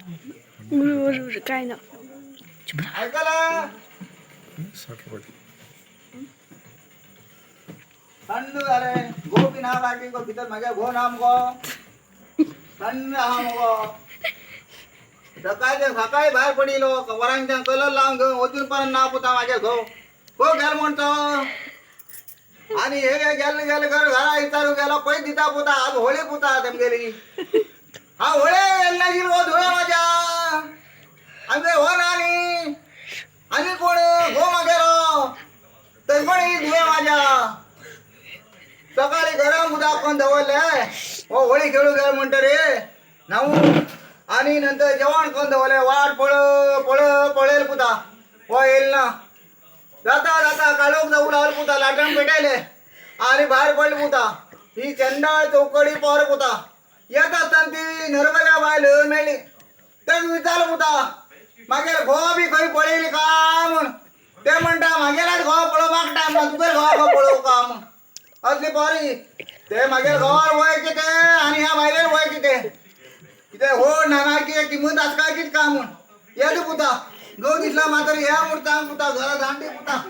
काय ना ऐकायला थंड झाले गो बिना बाकी गो भीतर माझ्या गो नाम गो थंड हा मग सकाळी बाहेर पडिलो वरांच्या कलर लावून घेऊन अजून पर्यंत ना पुता माझ्या गो गो गेल म्हणतो आणि हे गेले गेले घर घरा विचारू गेला पैसे दिता पुता आज होळी पुता तेम गेली हा होळे यांना गेली हो धुळे माझ्या आमचे हो नानी आणि कोण गो मागे रो तर पण ही धुळे माझ्या सकाळी गरम उदा कोण धवले हो होळी खेळू गेल म्हणतो रे नाऊ आणि नंतर जेवण कोण धवले वाट पळ पळ पळेल पुता हो येईल ना जाता जाता कालोख जाऊ लागल पुता लाटण पेटायले आणि बाहेर पडली पुता ही चंडाळ चौकडी पोर पुता येत असताना ती नर्मदा बायल मेळली तेच विचारलं पुता मागे घो बी खंय पळयली का म्हण ते म्हणटा मागेलाच घो पळो मागता म्हण तुगे घो पळो का म्हण असली पोरी ते मागेल घोवार वय किते आणि ह्या बायलेर वय किते किते हो नाना की किंमत आसका कित का म्हण येत पुता गो दिसला मात्र ह्या मुर्तांग पुता घरा दांडी पुता